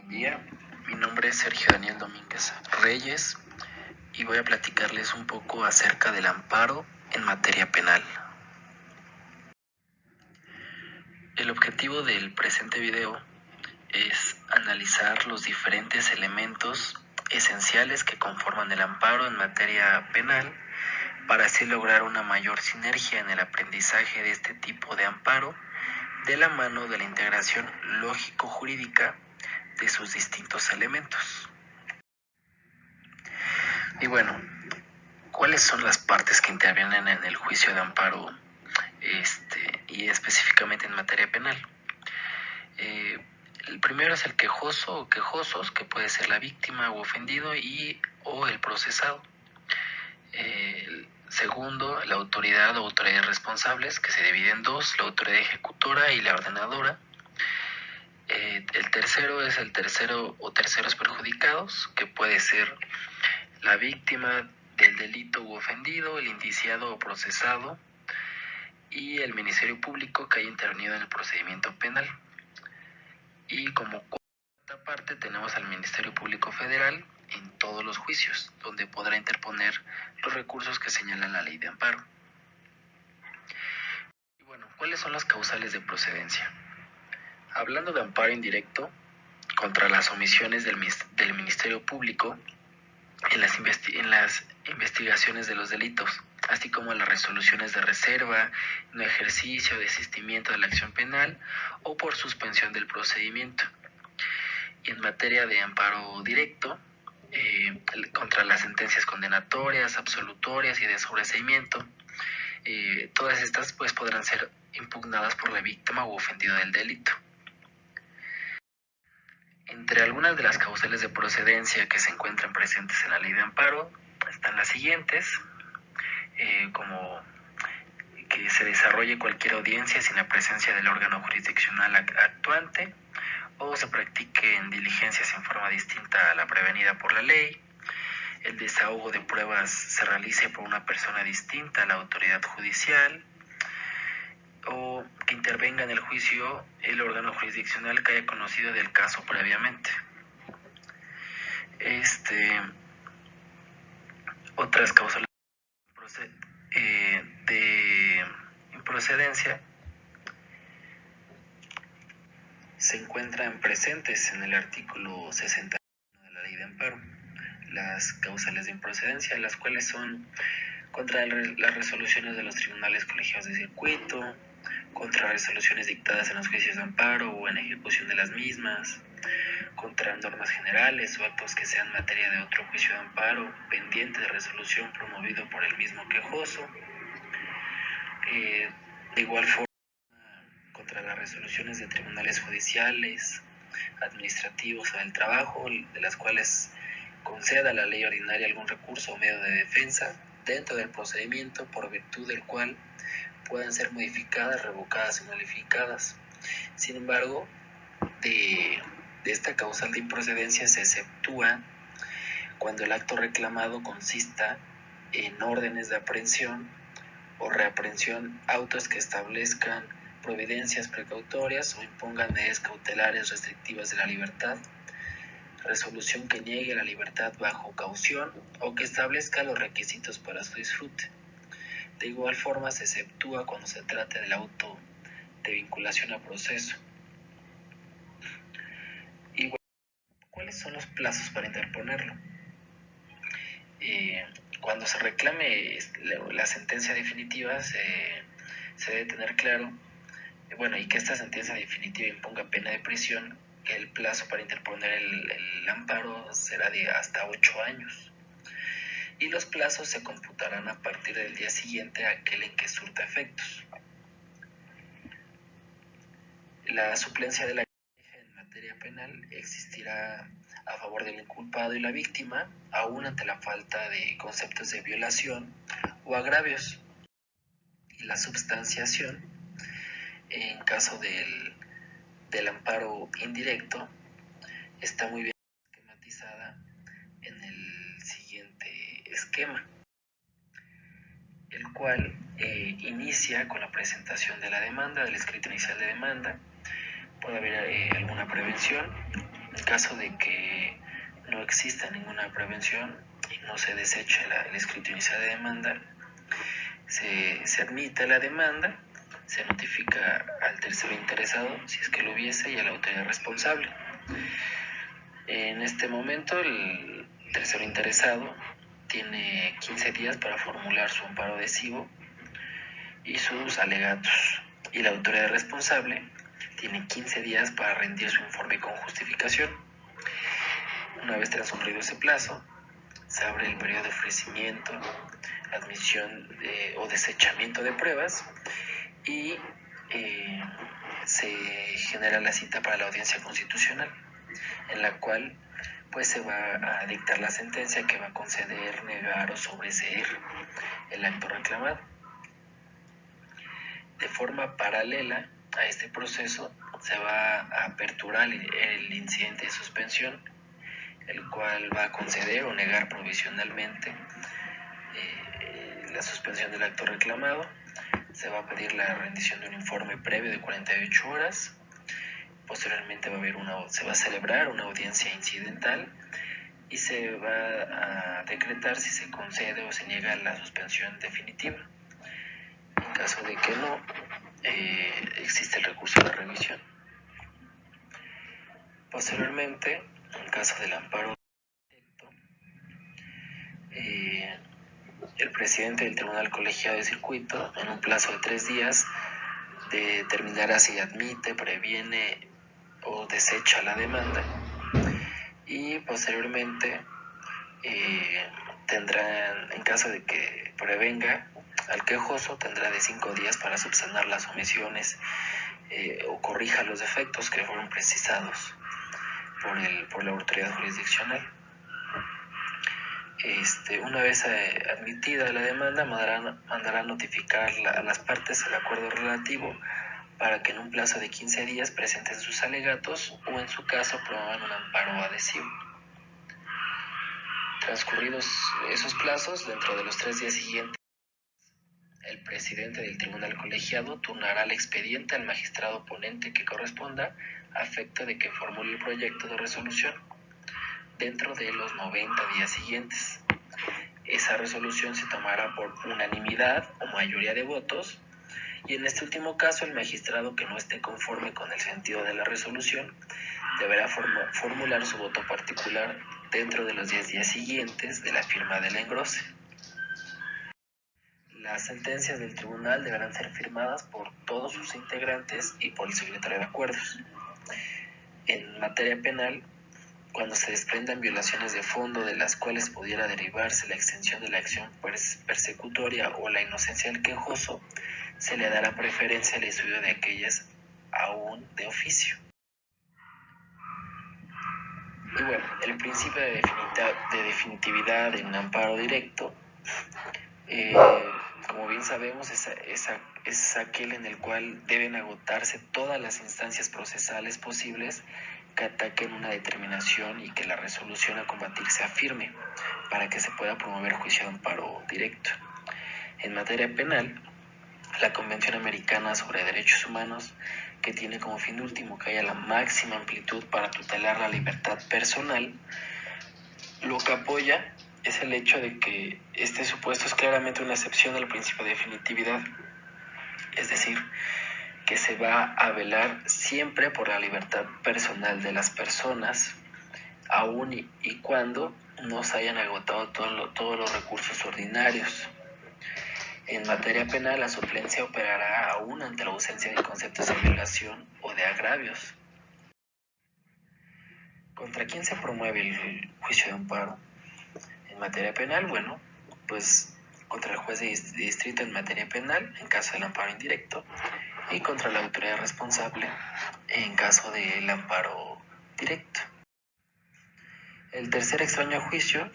Buen día, mi nombre es Sergio Daniel Domínguez Reyes y voy a platicarles un poco acerca del amparo en materia penal. El objetivo del presente video es analizar los diferentes elementos esenciales que conforman el amparo en materia penal para así lograr una mayor sinergia en el aprendizaje de este tipo de amparo de la mano de la integración lógico-jurídica de sus distintos elementos. Y bueno, ¿cuáles son las partes que intervienen en el juicio de amparo y específicamente en materia penal? El primero es el quejoso o quejosos, que puede ser la víctima o ofendido o el procesado. El segundo, la autoridad o autoridades responsables, que se divide en dos, la autoridad ejecutora y la ordenadora. El tercero es el tercero o terceros perjudicados, que puede ser la víctima del delito u ofendido, el indiciado o procesado y el Ministerio Público que haya intervenido en el procedimiento penal. Y como cuarta parte tenemos al Ministerio Público Federal en todos los juicios, donde podrá interponer los recursos que señala la ley de amparo. Y bueno, ¿cuáles son las causales de procedencia? Hablando de amparo indirecto contra las omisiones del Ministerio Público en las investigaciones de los delitos, así como las resoluciones de reserva, no ejercicio, desistimiento de la acción penal o por suspensión del procedimiento. Y en materia de amparo directo, contra las sentencias condenatorias, absolutorias y de sobreseimiento, todas estas pues podrán ser impugnadas por la víctima u ofendido del delito. Entre algunas de las causales de procedencia que se encuentran presentes en la ley de amparo están las siguientes, como que se desarrolle cualquier audiencia sin la presencia del órgano jurisdiccional actuante o se practiquen diligencias en forma distinta a la prevenida por la ley, el desahogo de pruebas se realice por una persona distinta a la autoridad judicial, o que intervenga en el juicio el órgano jurisdiccional que haya conocido del caso previamente. Otras causales de improcedencia se encuentran presentes en el artículo 61 de la ley de amparo. Las causales de improcedencia, las cuales son contra las resoluciones de los tribunales colegiados de circuito, contra resoluciones dictadas en los juicios de amparo o en ejecución de las mismas, contra normas generales o actos que sean materia de otro juicio de amparo pendiente de resolución promovido por el mismo quejoso. De igual forma, contra las resoluciones de tribunales judiciales, administrativos o del trabajo, de las cuales conceda la ley ordinaria algún recurso o medio de defensa dentro del procedimiento por virtud del cual puedan ser modificadas, revocadas o nulificadas. Sin embargo, de esta causal de improcedencia se exceptúa cuando el acto reclamado consista en órdenes de aprehensión o reaprehensión, autos que establezcan providencias precautorias o impongan medidas cautelares restrictivas de la libertad, resolución que niegue la libertad bajo caución o que establezca los requisitos para su disfrute. De igual forma se exceptúa cuando se trate del auto de vinculación a proceso. Y bueno, ¿cuáles son los plazos para interponerlo? Cuando se reclame la sentencia definitiva se debe tener claro, y que esta sentencia definitiva imponga pena de prisión, que el plazo para interponer el amparo será de hasta 8 años. Y los plazos se computarán a partir del día siguiente a aquel en que surta efectos. La suplencia de la queja en materia penal existirá a favor del inculpado y la víctima, aún ante la falta de conceptos de violación o agravios. Y la substanciación, en caso del amparo indirecto, está muy bien esquematizada en el siguiente esquema, el cual inicia con la presentación de la demanda, del escrito inicial de demanda. Puede haber alguna prevención, En caso de que no exista ninguna prevención y no se deseche el escrito inicial de demanda, se admite la demanda, se notifica al tercero interesado, si es que lo hubiese, y a la autoridad responsable. En este momento, el tercero interesado tiene 15 días para formular su amparo adhesivo y sus alegatos, y la autoridad responsable tiene 15 días para rendir su informe con justificación. Una vez transcurrido ese plazo, se abre el periodo de ofrecimiento, admisión o desechamiento de pruebas y se genera la cita para la audiencia constitucional, en la cual pues se va a dictar la sentencia que va a conceder, negar o sobreseer el acto reclamado. De forma paralela a este proceso se va a aperturar el incidente de suspensión, el cual va a conceder o negar provisionalmente la suspensión del acto reclamado. Se va a pedir la rendición de un informe previo de 48 horas. Posteriormente se va a celebrar una audiencia incidental y se va a decretar si se concede o se niega la suspensión definitiva. En caso de que no, existe el recurso de revisión. Posteriormente, en caso del amparo directo, el presidente del Tribunal Colegiado de Circuito, en un plazo de 3 días, determinará si admite, previene o desecha la demanda, y posteriormente tendrán, en caso de que prevenga al quejoso, tendrá de 5 días para subsanar las omisiones o corrija los defectos que fueron precisados por la autoridad jurisdiccional. Una vez admitida la demanda, mandará notificar a las partes el acuerdo relativo para que en un plazo de 15 días presenten sus alegatos o, en su caso, promuevan un amparo adhesivo. Transcurridos esos plazos, dentro de los 3 días siguientes, el presidente del tribunal colegiado turnará el expediente al magistrado ponente que corresponda, a efecto de que formule el proyecto de resolución dentro de los 90 días siguientes. Esa resolución se tomará por unanimidad o mayoría de votos, y en este último caso el magistrado que no esté conforme con el sentido de la resolución deberá formular su voto particular dentro de los 10 días siguientes de la firma del engrose. Las sentencias del tribunal deberán ser firmadas por todos sus integrantes y por el secretario de acuerdos. En materia penal, cuando se desprendan violaciones de fondo de las cuales pudiera derivarse la extensión de la acción persecutoria o la inocencia del quejoso, se le dará preferencia al estudio de aquellas aún de oficio. Y bueno, el principio de definitividad en un amparo directo, como bien sabemos, es aquel en el cual deben agotarse todas las instancias procesales posibles que ataquen una determinación y que la resolución a combatir sea firme para que se pueda promover juicio de amparo directo. En materia penal, la Convención Americana sobre Derechos Humanos, que tiene como fin último que haya la máxima amplitud para tutelar la libertad personal, lo que apoya es el hecho de que este supuesto es claramente una excepción al principio de definitividad, es decir, que se va a velar siempre por la libertad personal de las personas, aun y cuando no se hayan agotado todos los recursos ordinarios. En materia penal, la suplencia operará aún ante la ausencia de conceptos de violación o de agravios. ¿Contra quién se promueve el juicio de amparo? En materia penal, bueno, pues contra el juez de distrito en materia penal, en caso del amparo indirecto, y contra la autoridad responsable, en caso del amparo directo. El tercer extraño juicio,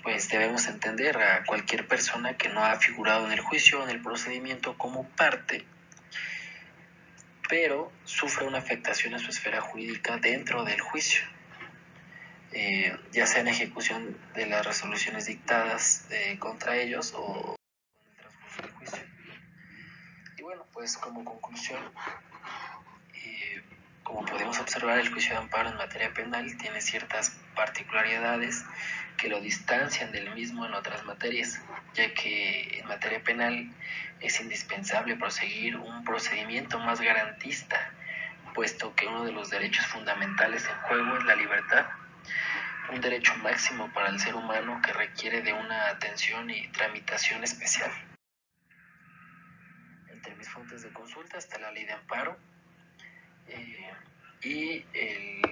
pues debemos entender a cualquier persona que no ha figurado en el juicio o en el procedimiento como parte, pero sufre una afectación a su esfera jurídica dentro del juicio, ya sea en ejecución de las resoluciones dictadas contra ellos o en el transcurso del juicio. Y bueno, pues como conclusión, Como podemos observar, el juicio de amparo en materia penal tiene ciertas particularidades que lo distancian del mismo en otras materias, ya que en materia penal es indispensable proseguir un procedimiento más garantista, puesto que uno de los derechos fundamentales en juego es la libertad, un derecho máximo para el ser humano que requiere de una atención y tramitación especial. Entre mis fuentes de consulta está la ley de amparo y el